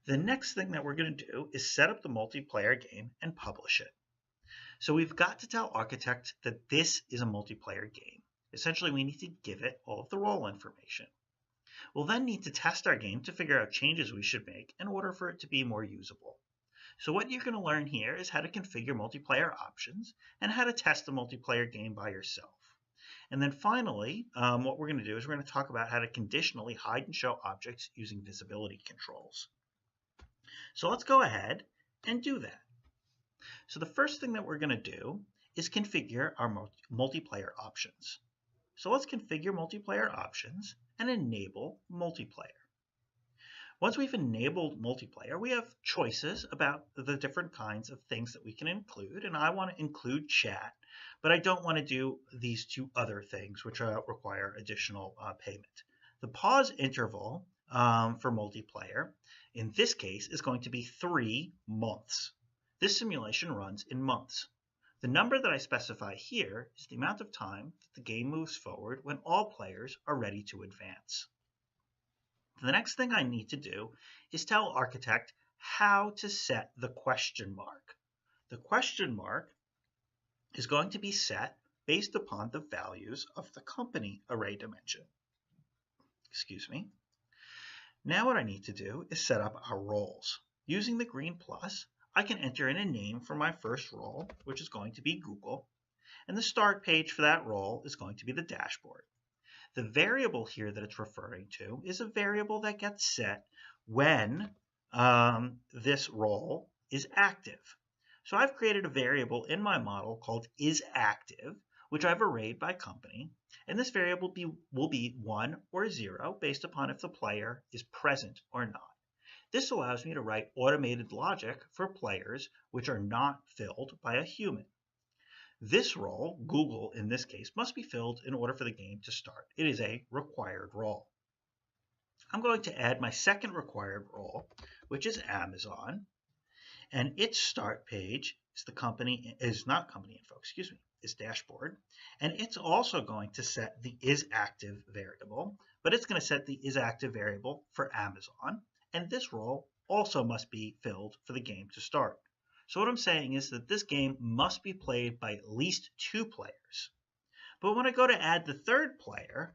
The next thing that we're going to do is set up the multiplayer game and publish it. So we've got to tell Architect that this is a multiplayer game. Essentially, we need to give it all of the role information. We'll then need to test our game to figure out changes we should make in order for it to be more usable. So what you're going to learn here is how to configure multiplayer options and how to test the multiplayer game by yourself. And then finally, what we're going to do is we're going to talk about how to conditionally hide and show objects using visibility controls. So let's go ahead and do that. So the first thing that we're going to do is configure our multiplayer options. So let's configure multiplayer options and enable multiplayer. Once we've enabled multiplayer, we have choices about the different kinds of things that we can include, and I want to include chat, but I don't want to do these two other things which require additional payment. The pause interval for multiplayer, in this case, is going to be 3 months. This simulation runs in months. The number that I specify here is the amount of time that the game moves forward when all players are ready to advance. The next thing I need to do is tell Architect how to set the question mark. The question mark is going to be set based upon the values of the company array dimension. Excuse me. Now what I need to do is set up our roles. Using the green plus, I can enter in a name for my first role, which is going to be Google, and the start page for that role is going to be the dashboard. The variable here that it's referring to is a variable that gets set when this role is active. So I've created a variable in my model called isActive, which I've arrayed by company, and this variable will be 1 or 0 based upon if the player is present or not. This allows me to write automated logic for players which are not filled by a human. This role, Google in this case, must be filled in order for the game to start. It is a required role. I'm going to add my second required role, which is Amazon, and its start page is not company info, is dashboard, and it's also going to set the isActive variable, but it's going to set the isActive variable for Amazon, and this role also must be filled for the game to start. So what I'm saying is that this game must be played by at least 2 players. But when I go to add the third player,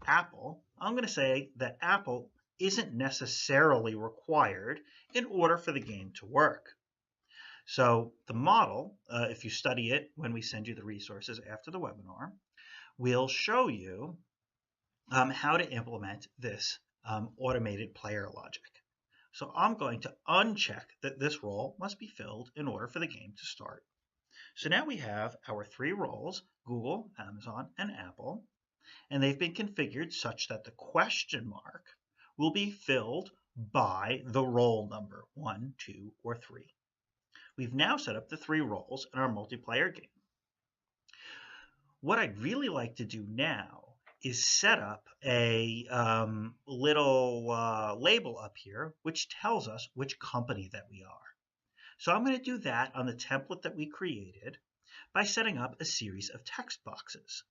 Apple, I'm going to say that Apple isn't necessarily required in order for the game to work. So the model, if you study it when we send you the resources after the webinar, will show you how to implement this automated player logic. So I'm going to uncheck that this role must be filled in order for the game to start. So now we have our 3 roles, Google, Amazon, and Apple, and they've been configured such that the question mark will be filled by the role number, 1, 2, or 3. We've now set up the 3 roles in our multiplayer game. What I'd really like to do now is set up a little label up here which tells us which company that we are. So I'm going to do that on the template that we created by setting up a series of text boxes.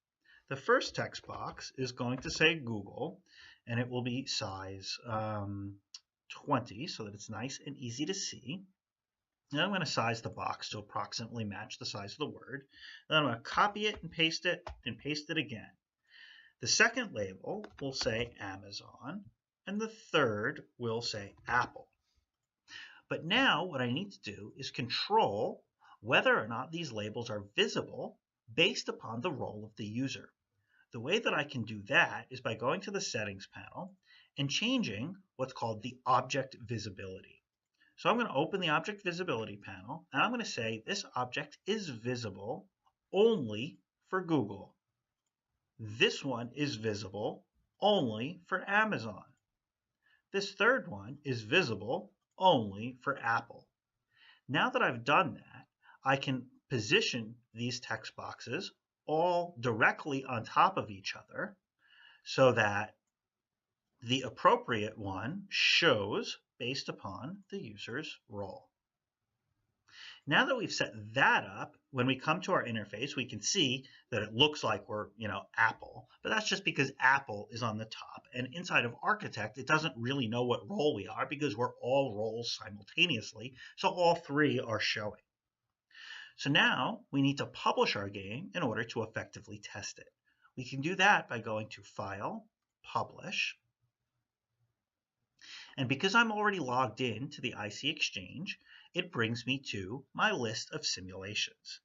The first text box is going to say Google, and it will be size 20 so that it's nice and easy to see. Then I'm going to size the box to approximately match the size of the word. Then I'm going to copy it and paste it again. The second label will say Amazon, and the third will say Apple. But now what I need to do is control whether or not these labels are visible based upon the role of the user. The way that I can do that is by going to the settings panel and changing what's called the object visibility. So I'm going to open the object visibility panel, and I'm going to say this object is visible only for Google. This one is visible only for Amazon. This third one is visible only for Apple. Now that I've done that, I can position these text boxes all directly on top of each other so that the appropriate one shows based upon the user's role. Now that we've set that up, when we come to our interface, we can see that it looks like we're, Apple, but that's just because Apple is on the top. And inside of Architect, it doesn't really know what role we are because we're all roles simultaneously. So all three are showing. So now we need to publish our game in order to effectively test it. We can do that by going to File, Publish. And because I'm already logged in to the isee Exchange, it brings me to my list of simulations.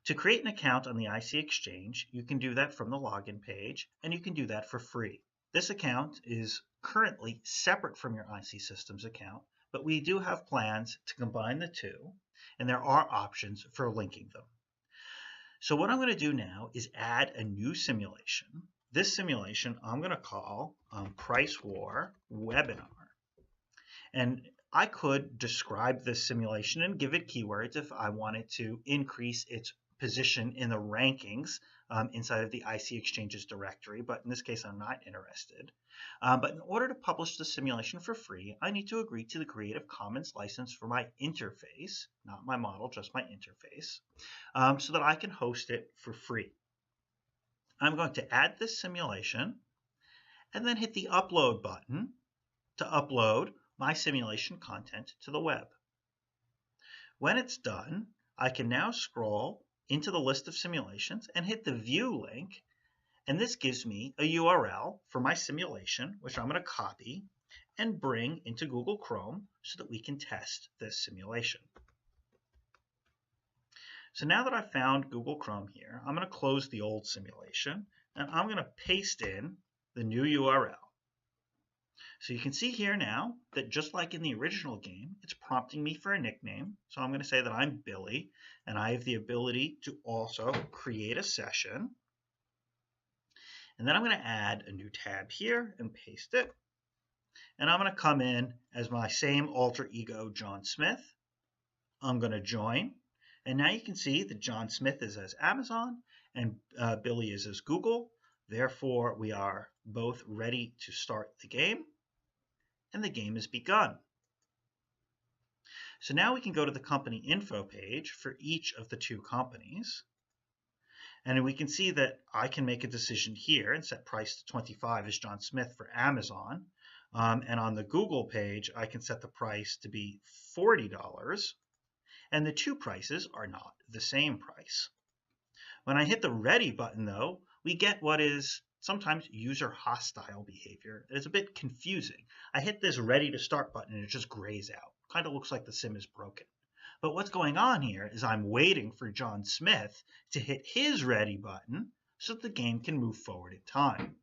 To create an account on the isee Exchange, you can do that from the login page, and you can do that for free. This account is currently separate from your isee Systems account, but we do have plans to combine the two, and there are options for linking them. So what I'm going to do now is add a new simulation. This simulation I'm going to call Price War Webinar. And I could describe this simulation and give it keywords if I wanted to increase its position in the rankings inside of the isee Exchanges directory, but in this case I'm not interested. But in order to publish the simulation for free, I need to agree to the Creative Commons license for my interface, not my model, just my interface, so that I can host it for free. I'm going to add this simulation and then hit the upload button to upload my simulation content to the web. When it's done, I can now scroll into the list of simulations and hit the view link, and this gives me a URL for my simulation, which I'm going to copy and bring into Google Chrome so that we can test this simulation. So now that I've found Google Chrome here, I'm going to close the old simulation and I'm going to paste in the new URL. So you can see here now that just like in the original game, it's prompting me for a nickname. So I'm going to say that I'm Billy, and I have the ability to also create a session. And then I'm going to add a new tab here and paste it. And I'm going to come in as my same alter ego, John Smith. I'm going to join. And now you can see that John Smith is as Amazon and Billy is as Google. Therefore, we are both ready to start the game. And the game has begun. So now we can go to the company info page for each of the two companies. And we can see that I can make a decision here and set price to 25 as John Smith for Amazon. And on the Google page, I can set the price to be $40. And the two prices are not the same price. When I hit the ready button, though, we get what is sometimes user hostile behavior. It's a bit confusing. I hit this ready to start button and it just grays out. Kind of looks like the sim is broken. But what's going on here is I'm waiting for John Smith to hit his ready button so that the game can move forward in time.